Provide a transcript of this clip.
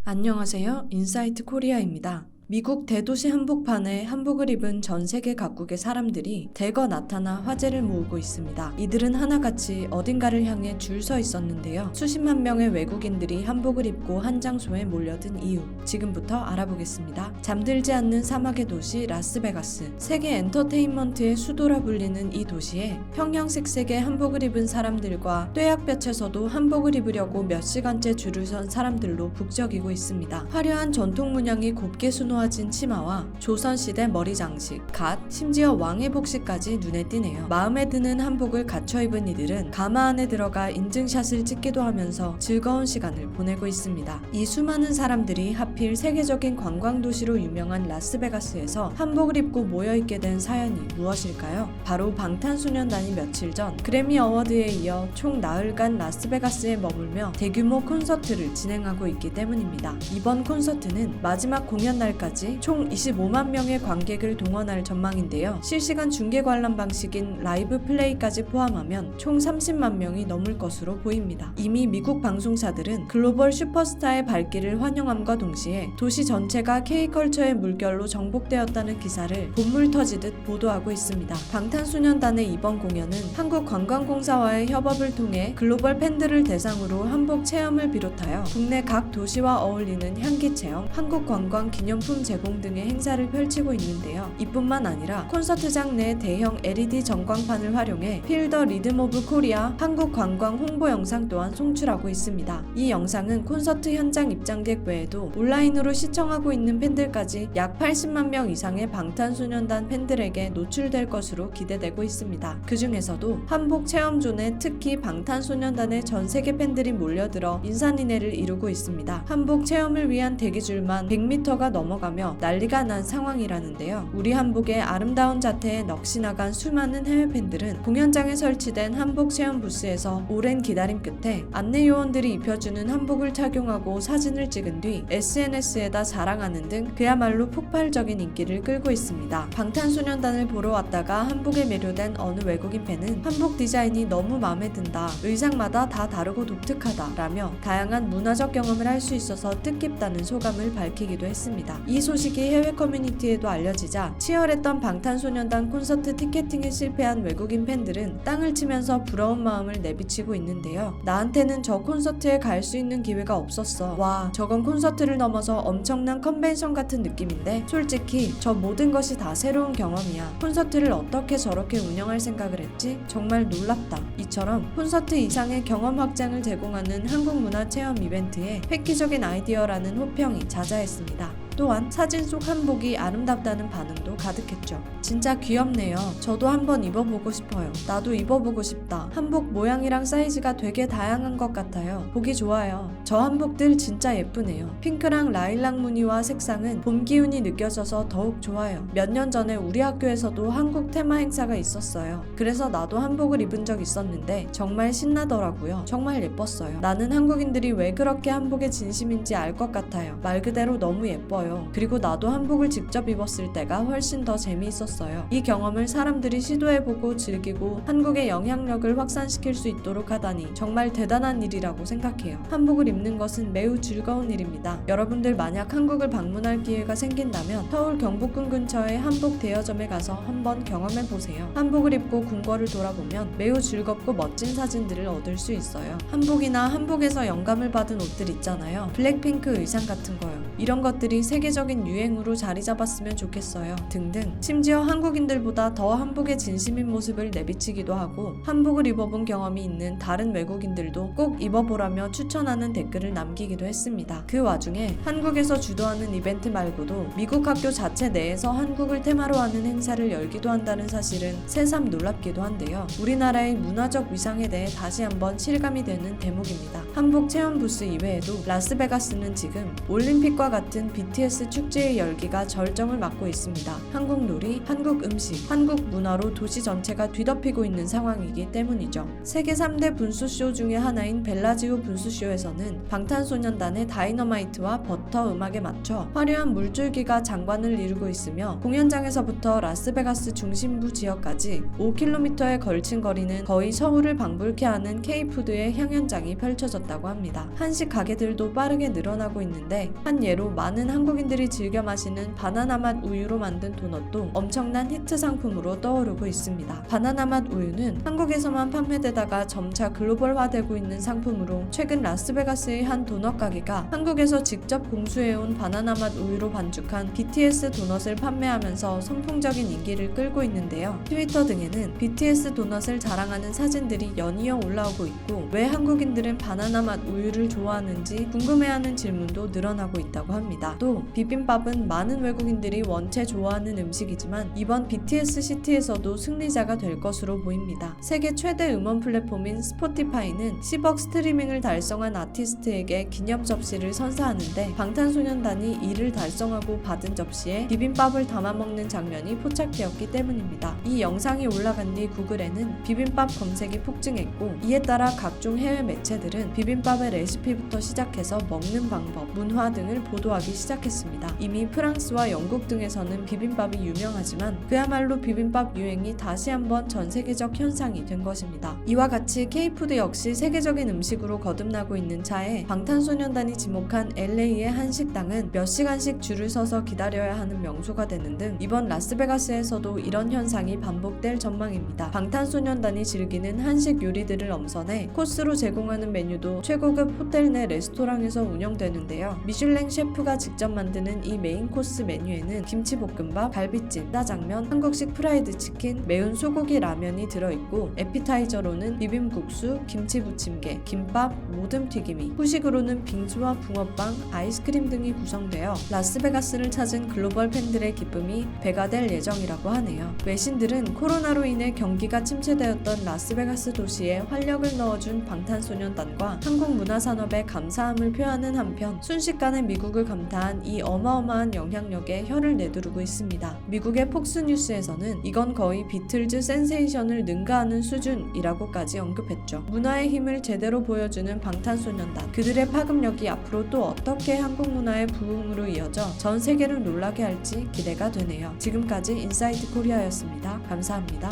안녕하세요. 인사이트 코리아입니다. 미국 대도시 한복판에 한복을 입은 전 세계 각국의 사람들이 대거 나타나 화제를 모으고 있습니다. 이들은 하나같이 어딘가를 향해 줄 서 있었는데요. 수십만 명의 외국인들이 한복을 입고 한 장소에 몰려든 이유, 지금부터 알아보겠습니다. 잠들지 않는 사막의 도시 라스베가스. 세계 엔터테인먼트의 수도라 불리는 이 도시에 형형색색의 한복을 입은 사람들과 뙤약볕에서도 한복을 입으려고 몇 시간째 줄을 선 사람들로 북적이고 있습니다. 화려한 전통 문양이 곱게 수놓아진 치마와 조선시대 머리 장식, 갓, 심지어 왕의 복시까지 눈에 띄네요. 마음에 드는 한복을 갖춰 입은 이들은 가마 안에 들어가 인증샷을 찍기도 하면서 즐거운 시간을 보내고 있습니다. 이 수많은 사람들이 하필 세계적인 관광도시로 유명한 라스베가스에서 한복을 입고 모여있게 된 사연이 무엇일까요? 바로 방탄소년단이 며칠 전 그래미 어워드에 이어 총 나흘간 라스베가스에 머물며 대규모 콘서트를 진행하고 있기 때문입니다. 이번 콘서트는 마지막 공연 날까지 총 25만 명의 관객을 동원할 전망인데요. 실시간 중계 관람 방식인 라이브 플레이까지 포함하면 총 30만 명이 넘을 것으로 보입니다. 이미 미국 방송사들은 글로벌 슈퍼스타의 발길을 환영함과 동시에 도시 전체가 K컬처의 물결로 정복되었다는 기사를 본물 터지듯 보도하고 있습니다. 방탄소년단의 이번 공연은 한국관광공사와의 협업을 통해 글로벌 팬들을 대상으로 한복 체험을 비롯하여 국내 각 도시와 어울리는 향기 체험, 한국 관광 기념품 제공 등의 행사를 펼치고 있는데요. 이뿐만 아니라 콘서트장 내 대형 LED 전광판을 활용해 Feel the Rhythm of Korea 한국 관광 홍보 영상 또한 송출하고 있습니다. 이 영상은 콘서트 현장 입장객 외에도 온라인으로 시청하고 있는 팬들까지 약 80만 명 이상의 방탄소년단 팬들에게 노출될 것으로 기대되고 있습니다. 그 중에서도 한복 체험존에 특히 방탄소년단의 전 세계 팬들이 몰려들어 인산인해를 이루고 있습니다. 한복 체험을 위한 대기줄만 100m가 넘어가며 난리가 난 상황이라는데요. 우리 한복의 아름다운 자태에 넋이 나간 수많은 해외 팬들은 공연장에 설치된 한복 체험 부스에서 오랜 기다림 끝에 안내 요원들이 입혀주는 한복을 착용하고 사진을 찍은 뒤 SNS에다 자랑하는 등 그야말로 폭발적인 인기를 끌고 있습니다. 방탄소년단을 보러 왔다가 한복에 매료된 어느 외국인 팬은 한복 디자인이 너무 마음에 든다, 의상마다 다 다르고 독특하다 라며 다양한 문화적 경험을 할 수 있어서 뜻깊다는 소감을 밝히기도 했습니다. 이 소식이 해외 커뮤니티에도 알려지자 치열했던 방탄소년단 콘서트 티켓팅에 실패한 외국인 팬들은 땅을 치면서 부러운 마음을 내비치고 있는데요. 나한테는 저 콘서트에 갈 수 있는 기회가 없었어. 와, 저건 콘서트를 넘어서 엄청난 컨벤션 같은 느낌인데 솔직히 저 모든 것이 다 새로운 경험이야. 콘서트를 어떻게 저렇게 운영할 생각을 했지? 정말 놀랍다. 이처럼 콘서트 이상의 경험 확장을 제공하는 한국문화 체험 이벤트에 획기적인 아이디어라는 호평이 자자했습니다. 또한 사진 속 한복이 아름답다는 반응도 가득했죠. 진짜 귀엽네요. 저도 한번 입어보고 싶어요. 나도 입어보고 싶다. 한복 모양이랑 사이즈가 되게 다양한 것 같아요. 보기 좋아요. 저 한복들 진짜 예쁘네요. 핑크랑 라일락 무늬와 색상은 봄 기운이 느껴져서 더욱 좋아요. 몇 년 전에 우리 학교에서도 한국 테마 행사가 있었어요. 그래서 나도 한복을 입은 적 있었는데 정말 신나더라고요. 정말 예뻤어요. 나는 한국인들이 왜 그렇게 한복에 진심인지 알 것 같아요. 말 그대로 너무 예뻐요. 그리고 나도 한복을 직접 입었을 때가 훨씬 더 재미있었어요. 이 경험을 사람들이 시도해보고 즐기고 한국의 영향력을 확산시킬 수 있도록 하다니 정말 대단한 일이라고 생각해요. 한복을 입는 것은 매우 즐거운 일입니다. 여러분들 만약 한국을 방문할 기회가 생긴다면 서울 경복궁 근처의 한복 대여점에 가서 한번 경험해보세요. 한복을 입고 궁궐을 돌아보면 매우 즐겁고 멋진 사진들을 얻을 수 있어요. 한복이나 한복에서 영감을 받은 옷들 있잖아요. 블랙핑크 의상 같은 거요. 이런 것들이 세계적인 유행으로 자리 잡았으면 좋겠어요. 등등. 심지어 한국인들보다 더 한복에 진심인 모습을 내비치기도 하고 한복을 입어본 경험이 있는 다른 외국인들도 꼭 입어보라며 추천하는 댓글을 남기기도 했습니다. 그 와중에 한국에서 주도하는 이벤트 말고도 미국 학교 자체 내에서 한국을 테마로 하는 행사를 열기도 한다는 사실은 새삼 놀랍기도 한데요. 우리나라의 문화적 위상에 대해 다시 한번 실감이 되는 대목입니다. 한복 체험 부스 이외에도 라스베가스는 지금 올림픽과 같은 BTS 축제의 열기가 절정을 맞고 있습니다. 한국 놀이, 한국 음식, 한국 문화로 도시 전체가 뒤덮이고 있는 상황이기 때문이죠. 세계 3대 분수쇼 중에 하나인 벨라지오 분수쇼에서는 방탄소년단의 다이너마이트와 버터, 워터 음악에 맞춰 화려한 물줄기가 장관을 이루고 있으며 공연장에서부터 라스베가스 중심부 지역까지 5km에 걸친 거리는 거의 서울을 방불케 하는 K푸드의 향연장이 펼쳐졌다고 합니다. 한식 가게들도 빠르게 늘어나고 있는데 한 예로 많은 한국인들이 즐겨 마시는 바나나 맛 우유로 만든 도넛도 엄청난 히트 상품으로 떠오르고 있습니다. 바나나 맛 우유는 한국에서만 판매되다가 점차 글로벌화되고 있는 상품으로 최근 라스베가스의 한 도넛 가게가 한국에서 직접 공수해온 바나나 맛 우유로 반죽한 BTS 도넛을 판매하면서 선풍적인 인기를 끌고 있는데요. 트위터 등에는 BTS 도넛을 자랑하는 사진들이 연이어 올라오고 있고 왜 한국인들은 바나나 맛 우유를 좋아하는지 궁금해하는 질문도 늘어나고 있다고 합니다. 또 비빔밥은 많은 외국인들이 원체 좋아하는 음식이지만 이번 BTS 시티에서도 승리자가 될 것으로 보입니다. 세계 최대 음원 플랫폼인 스포티파이는 10억 스트리밍을 달성한 아티스트에게 기념 접시를 선사하는데 방탄소년단이 이를 달성하고 받은 접시에 비빔밥을 담아먹는 장면이 포착되었기 때문입니다. 이 영상이 올라간 뒤 구글에는 비빔밥 검색이 폭증했고 이에 따라 각종 해외 매체들은 비빔밥의 레시피부터 시작해서 먹는 방법, 문화 등을 보도하기 시작했습니다. 이미 프랑스와 영국 등에서는 비빔밥이 유명하지만 그야말로 비빔밥 유행이 다시 한번 전 세계적 현상이 된 것입니다. 이와 같이 K푸드 역시 세계적인 음식으로 거듭나고 있는 차에 방탄소년단이 지목한 LA의 한 식당은 몇 시간씩 줄을 서서 기다려야 하는 명소가 되는 등 이번 라스베가스에서도 이런 현상이 반복될 전망입니다. 방탄소년단이 즐기는 한식 요리들을 엄선해 코스로 제공하는 메뉴도 최고급 호텔 내 레스토랑에서 운영되는데요. 미슐랭 셰프가 직접 만드는 이 메인 코스 메뉴에는 김치볶음밥, 갈비찜, 짜장면, 한국식 프라이드 치킨, 매운 소고기 라면이 들어있고 에피타이저로는 비빔국수, 김치부침개, 김밥, 모듬 튀김이, 후식으로는 빙수와 붕어빵, 아이스크림 등이 구성되어 라스베가스를 찾은 글로벌 팬들의 기쁨이 배가 될 예정이라고 하네요. 외신들은 코로나로 인해 경기가 침체되었던 라스베가스 도시에 활력을 넣어준 방탄소년단과 한국 문화산업에 감사함을 표하는 한편 순식간에 미국을 감탄한 이 어마어마한 영향력에 혀를 내두르고 있습니다. 미국의 폭스뉴스에서는 이건 거의 비틀즈 센세이션을 능가하는 수준이라고까지 언급했죠. 문화의 힘을 제대로 보여주는 방탄소년단, 그들의 파급력이 앞으로 또 어떻게 한국 문화의 부흥으로 이어져 전 세계를 놀라게 할지 기대가 되네요. 지금까지 인사이트 코리아였습니다. 감사합니다.